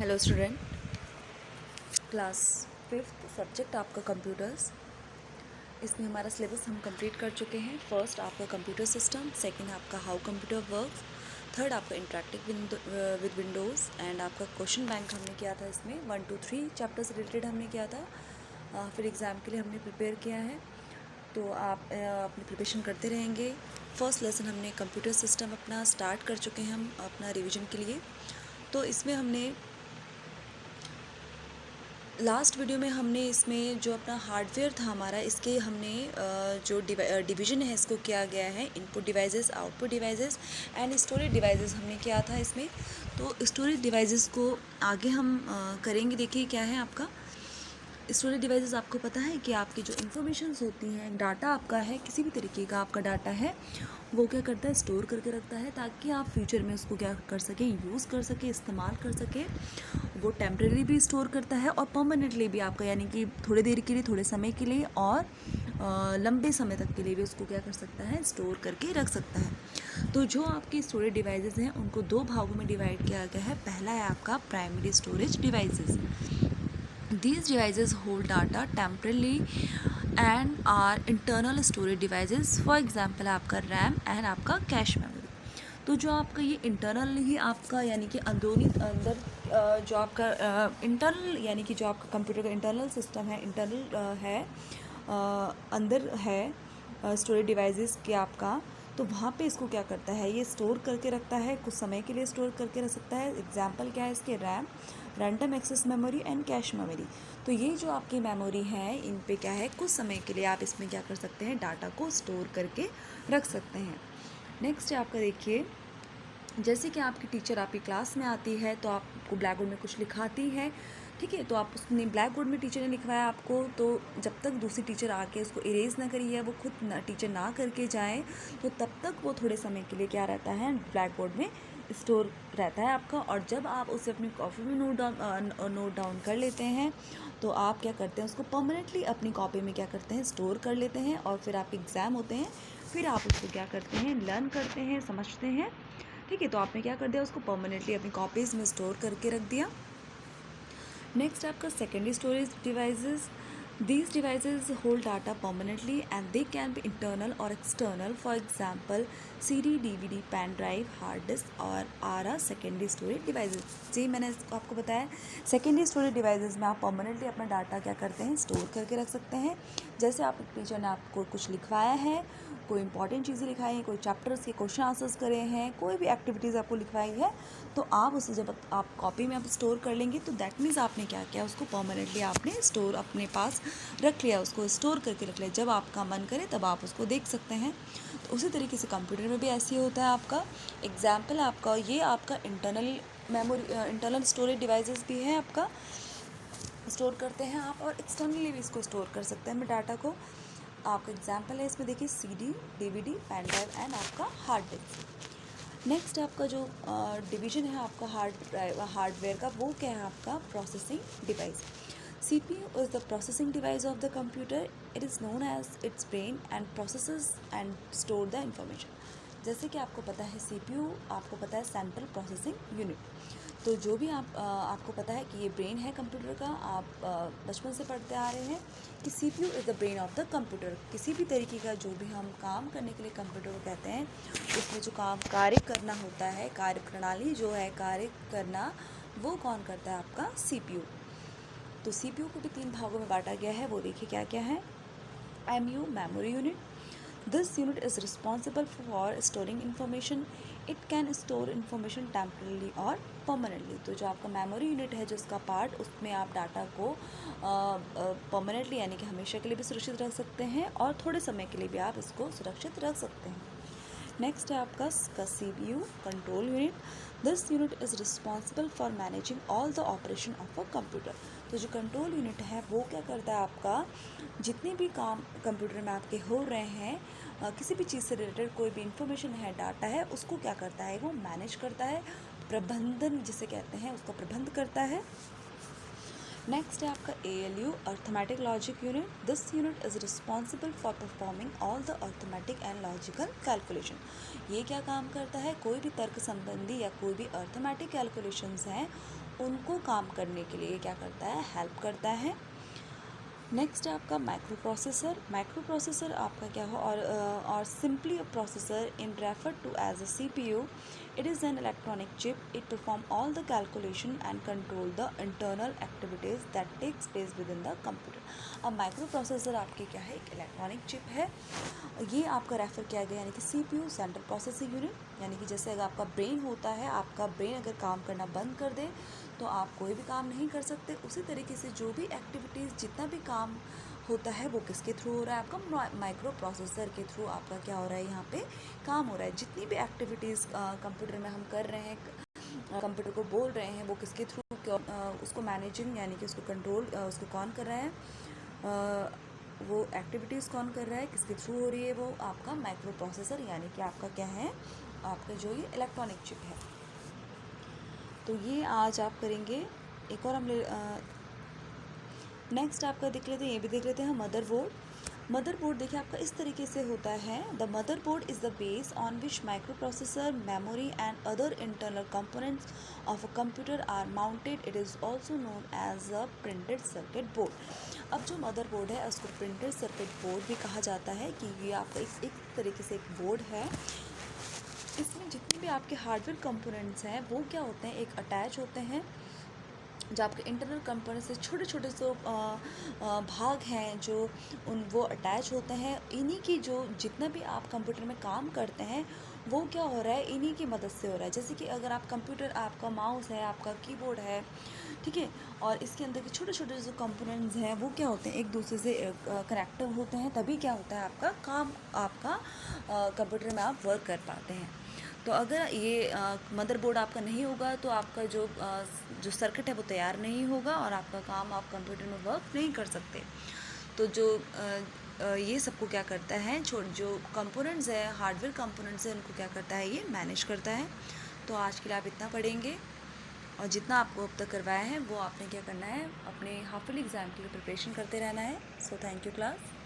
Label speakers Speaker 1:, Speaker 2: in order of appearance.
Speaker 1: Hello student, class 5th subject आपका computers. इसमें हमारा सिलेबस हम कंप्लीट कर चुके हैं। फर्स्ट आपका कंप्यूटर सिस्टम, सेकंड आपका हाउ कंप्यूटर वर्क्स, थर्ड आपका इंटरेक्टिव विद विंडोज़ एंड आपका क्वेश्चन बैंक हमने किया था। इसमें 1 to 3 चैप्टर से रिलेटेड हमने किया था। फिर एग्ज़ाम के लिए हमने प्रिपेयर किया है, तो आप अपनी प्रिपरेशन करते रहेंगे। फर्स्ट लेसन हमने कंप्यूटर सिस्टम अपना स्टार्ट कर चुके हैं हम अपना रिविज़न के लिए। तो इसमें हमने लास्ट वीडियो में हमने इसमें जो अपना हार्डवेयर था हमारा, इसके हमने जो डिवीज़न है इसको किया गया है input devices, output devices and storage devices हमने किया था इसमें। तो स्टोरेज डिवाइसेस को आगे हम करेंगे। देखिए क्या है आपका स्टोरेज डिवाइसेस। आपको पता है कि आपकी जो इन्फॉर्मेशंस होती हैं, डाटा आपका है, किसी भी तरीके का आपका डाटा है, वो क्या करता है, स्टोर करके रखता है ताकि आप फ्यूचर में उसको क्या कर सकें, यूज़ कर सकें, इस्तेमाल कर सकें। वो टेम्परेरी भी स्टोर करता है और परमानेंटली भी आपका, यानी कि थोड़ी देर के लिए, थोड़े समय के लिए और लंबे समय तक के लिए भी उसको क्या कर सकता है, स्टोर करके रख सकता है। तो जो आपके स्टोरेज डिवाइसेस हैं उनको दो भागों में डिवाइड किया गया है। पहला है आपका primary storage devices. These devices hold data temporarily and are internal storage devices. For example आपका RAM and आपका कैश मेमोरी। तो जो आपका ये इंटरनल ही आपका, यानी कि अंदरूनी अंदर जो आपका इंटरनल, यानी कि जो आपका कंप्यूटर का इंटरनल सिस्टम है, इंटरनल है, अंदर है स्टोरेज डिवाइसेस के आपका। तो वहाँ पे इसको क्या करता है, ये स्टोर करके रखता है, कुछ समय के लिए स्टोर करके रख सकता है। एग्जांपल क्या है इसके, RAM, random access memory and cache memory. तो ये जो आपकी मेमोरी है, इन पे क्या है, कुछ समय के लिए आप इसमें क्या कर सकते हैं, डाटा को स्टोर करके रख सकते हैं। नेक्स्ट है आपका, देखिए जैसे कि आपकी टीचर आपकी क्लास में आती है तो आपको ब्लैक बोर्ड में कुछ लिखाती है, ठीक है। तो आप उसने ब्लैक बोर्ड में टीचर ने लिखवाया आपको, तो जब तक दूसरी टीचर आके उसको इरेज ना करी है, वो खुद टीचर ना करके जाए, तो तब तक वो थोड़े समय के लिए क्या रहता है, ब्लैक बोर्ड में स्टोर रहता है आपका। और जब आप उसे अपनी कॉपी में नोट डाउन कर लेते हैं, तो आप क्या करते हैं, उसको परमानेंटली अपनी कॉपी में क्या करते हैं, स्टोर कर लेते हैं। और फिर आपके एग्ज़ाम होते हैं, फिर आप उसको क्या करते हैं, लर्न करते हैं, समझते हैं, ठीक है। तो आपने क्या कर दिया, उसको परमानेंटली अपनी कॉपीज़ में स्टोर करके रख दिया। नेक्स्ट आपका secondary storage devices. These devices hold data permanently and they can be internal or external. For example, CD, DVD, pen drive, hard disk और are a secondary storage devices. जी मैंने आपको बताया, secondary storage devices में आप permanently अपना data क्या करते हैं, स्टोर करके रख सकते हैं। जैसे आप टीचर ने आपको कुछ लिखवाया है, कोई इंपॉर्टेंट चीज़ें लिखाई हैं, कोई चैप्टर्स के क्वेश्चन आंसर्स करे हैं, कोई भी एक्टिविटीज़ आपको लिखवाई है, तो आप उसे जब आप कॉपी में आप स्टोर कर लेंगे, तो दैट मीन्स आपने क्या किया, उसको परमानेंटली आपने स्टोर अपने पास रख लिया, उसको स्टोर करके रख लिया। जब आपका मन करे तब आप उसको देख सकते हैं। तो उसी तरीके से कंप्यूटर में भी ऐसे ही होता है आपका। एग्जाम्पल आपका ये आपका internal memory, internal storage devices भी है आपका, स्टोर करते हैं आप, और एक्सटर्नली भी इसको स्टोर कर सकते हैं हम डाटा को। आपका एग्जाम्पल है इसमें, देखिए CD, DVD, pen drive and आपका हार्ड डिस्क। नेक्स्ट आपका जो डिवीज़न है आपका हार्डवेयर का, वो क्या है आपका, processing device. CPU is the processing device of the computer. It is known as its brain and processes and store the information. जैसे कि आपको पता है CPU, आपको पता है सेंट्रल प्रोसेसिंग यूनिट। तो जो भी आपको पता है कि ये ब्रेन है कंप्यूटर का, आप बचपन से पढ़ते आ रहे हैं कि CPU is the brain of the computer. किसी भी तरीके का जो भी हम काम करने के लिए कंप्यूटर को कहते हैं, उसमें जो कार्य करना होता है, कार्य प्रणाली जो है कार्य करना, वो कौन करता है, आपका CPU। तो CPU को भी 3 भागों में बांटा गया है, वो देखिए क्या क्या है। MU, memory unit. This unit is responsible for storing information. It can store information temporarily or permanently. तो जो आपका मेमोरी यूनिट है, जो इसका पार्ट, उसमें आप डाटा को परमानेंटली यानी कि हमेशा के लिए भी सुरक्षित रख सकते हैं, और थोड़े समय के लिए भी आप इसको सुरक्षित रख सकते हैं। नेक्स्ट है आपका CPU, control unit. This unit is responsible for managing all the operation of a computer. तो जो कंट्रोल यूनिट है वो क्या करता है, आपका जितने भी काम कंप्यूटर में आपके हो रहे हैं, किसी भी चीज़ से रिलेटेड कोई भी इंफॉर्मेशन है, डाटा है, उसको क्या करता है, वो मैनेज करता है, प्रबंधन जिसे कहते हैं, उसका प्रबंध करता है। नेक्स्ट है आपका ALU, arithmetic logic unit. This unit is responsible for performing all the arithmetic and logical calculation. ये क्या काम करता है, कोई भी तर्क संबंधी या कोई भी अर्थमेटिक कैलकुलेशंस हैं, उनको काम करने के लिए क्या करता है, हेल्प करता है। नेक्स्ट है आपका माइक्रो प्रोसेसर आपका क्या हो, और simply a processor in refer to as a CPU. It is an electronic chip. It perform all the calculation and control the internal activities that takes place within the computer. अब microprocessor आपके क्या है, एक electronic chip है। ये आपका refer किया गया यानी कि CPU, सेंट्रल प्रोसेसिंग यूनिट, यानी कि जैसे अगर आपका ब्रेन होता है, आपका ब्रेन अगर काम करना बंद कर दे तो आप कोई भी काम नहीं कर सकते। उसी तरीके से जो भी एक्टिविटीज़, जितना भी काम होता है वो किसके थ्रू हो रहा है, आपका माइक्रो प्रोसेसर के थ्रू आपका क्या हो रहा है, यहाँ पे काम हो रहा है। जितनी भी एक्टिविटीज़ कंप्यूटर में हम कर रहे हैं, कंप्यूटर को बोल रहे हैं, वो किसके थ्रू उसको मैनेजिंग यानी कि उसको कंट्रोल, उसको कौन कर रहा है, वो एक्टिविटीज़ कौन कर रहा है, किसके थ्रू हो रही है, वो आपका माइक्रो प्रोसेसर यानी कि आपका क्या है, आपका जो ये इलेक्ट्रॉनिक चिप है। तो ये आज आप करेंगे। एक और हम नेक्स्ट आपका देख लेते हैं, ये भी देख लेते हैं मदरबोर्ड देखिए आपका इस तरीके से होता है। The motherboard is the base on which microprocessor, memory and other internal components of a computer are mounted. It is also known as a printed circuit board. अब जो मदरबोर्ड है उसको प्रिंटेड सर्किट बोर्ड भी कहा जाता है कि ये आपका एक तरीके से एक बोर्ड है। इसमें जितने भी आपके हार्डवेयर कंपोनेंट्स हैं वो क्या होते हैं, एक अटैच होते हैं। जो आपके इंटरनल कंपोनेंट्स से छोटे छोटे से भाग हैं जो वो अटैच होते हैं। इन्हीं की जो जितना भी आप कंप्यूटर में काम करते हैं वो क्या हो रहा है, इन्हीं की मदद से हो रहा है। जैसे कि अगर आप कंप्यूटर, आपका माउस है, आपका कीबोर्ड है, ठीक है, और इसके अंदर के छोटे छोटे जो कंपोनेंट्स हैं वो क्या होते हैं, एक दूसरे से कनेक्टिव होते हैं, तभी क्या होता है, आपका काम, आपका कंप्यूटर में आप वर्क कर पाते हैं। तो अगर ये मदरबोर्ड आपका नहीं होगा तो आपका जो सर्किट है वो तैयार नहीं होगा और आपका काम आप कंप्यूटर में वर्क नहीं कर सकते। तो ये सबको क्या करता है, जो कंपोनेंट्स है, हार्डवेयर कंपोनेंट्स है, उनको क्या करता है, ये मैनेज करता है। तो आज के लिए आप इतना पढ़ेंगे और जितना आपको अब तक करवाया है वो आपने क्या करना है, अपने हाफ ईयरली एग्ज़ाम के लिए प्रिपरेशन करते रहना है। So thank you class.